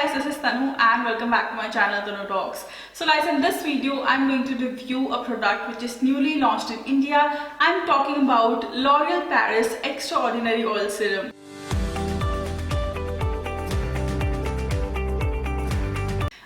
guys, this is Tanu and welcome back to my channel Tanutalks. So guys, in this video I'm going to review a product which is newly launched in India. I'm talking about L'Oreal Paris Extraordinary Oil Serum.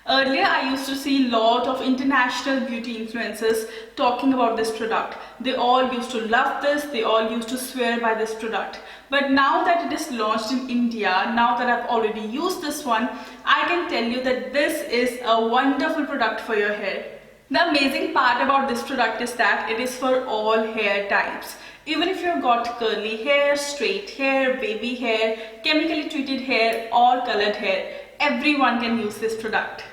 Earlier, I used to see a lot of international beauty influencers talking about this product. They all used to love this, they all used to swear by this product. But now that it is launched in India, now that I've already used this one, I can tell you that this is a wonderful product for your hair. The amazing part about this product is that it is for all hair types. Even if you've got curly hair, straight hair, baby hair, chemically treated hair or colored hair, everyone can use this product.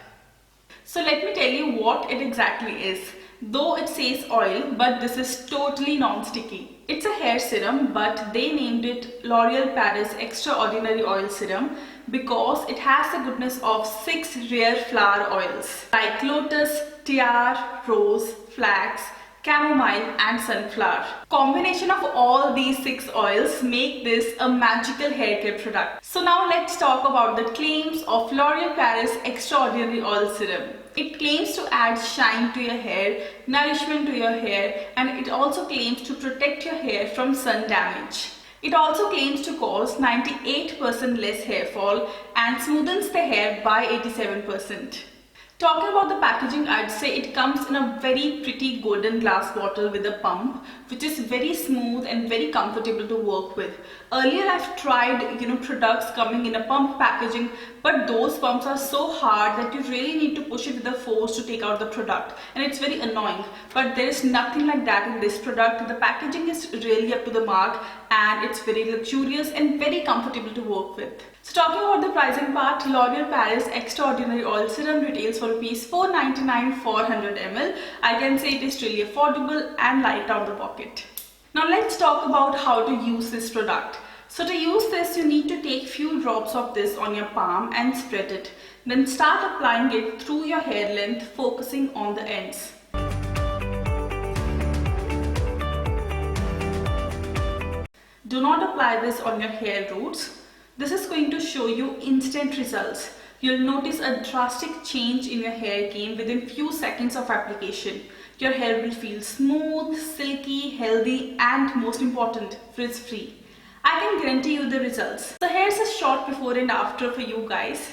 So let me tell you what it exactly is. Though it says oil, but this is totally non-sticky. It's a hair serum, but they named it L'Oreal Paris Extraordinary Oil Serum because it has the goodness of 6 rare flower oils like lotus, tiare, rose, flax, chamomile and sunflower. Combination of all these 6 oils make this a magical hair care product. So now let's talk about the claims of L'Oreal Paris Extraordinary Oil Serum. It claims to add shine to your hair, nourishment to your hair, and it also claims to protect your hair from sun damage. It also claims to cause 98% less hair fall and smoothens the hair by 87%. Talking about the packaging, I'd say it comes in a very pretty golden glass bottle with a pump, which is very smooth and very comfortable to work with. Earlier I've tried, products coming in a pump packaging, but those pumps are so hard that you really need to push it with a force to take out the product, and it's very annoying. But there is nothing like that in this product. The packaging is really up to the mark and it's very luxurious and very comfortable to work with. So talking about the pricing part, L'Oreal Paris Extraordinary Oil Serum retails for Rs 499 for 100 ml. I can say it is really affordable and light on the pocket. Now let's talk about how to use this product. So to use this, you need to take few drops of this on your palm and spread it. Then start applying it through your hair length, focusing on the ends. Do not apply this on your hair roots. This is going to show you instant results. You'll notice a drastic change in your hair game within few seconds of application. Your hair will feel smooth, silky, healthy and most important, frizz-free. I can guarantee you the results. So here's a short before and after for you guys.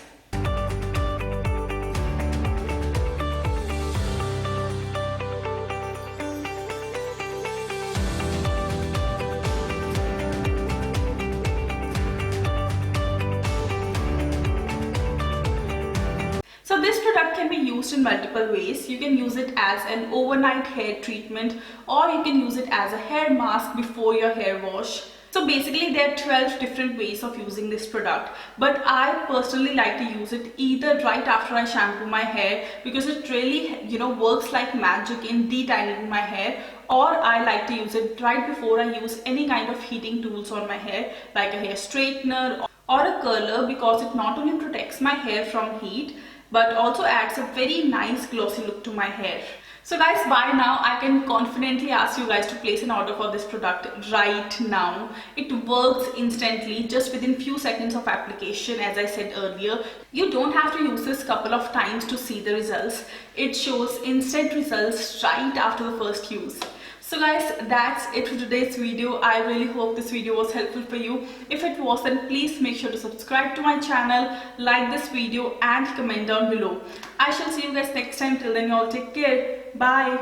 So this product can be used in multiple ways. You can use it as an overnight hair treatment, or you can use it as a hair mask before your hair wash. So basically there are 12 different ways of using this product, but I personally like to use it either right after I shampoo my hair because it really works like magic in detangling my hair, or I like to use it right before I use any kind of heating tools on my hair like a hair straightener or a curler, because it not only protects my hair from heat but also adds a very nice glossy look to my hair. So guys, by now I can confidently ask you guys to place an order for this product right now. It works instantly, just within few seconds of application. As I said earlier, you don't have to use this couple of times to see the results. It shows instant results right after the first use. So guys, that's it for today's video. I really hope this video was helpful for you. If it was, then please make sure to subscribe to my channel, like this video and comment down below. I shall see you guys next time. Till then, you all take care. Bye.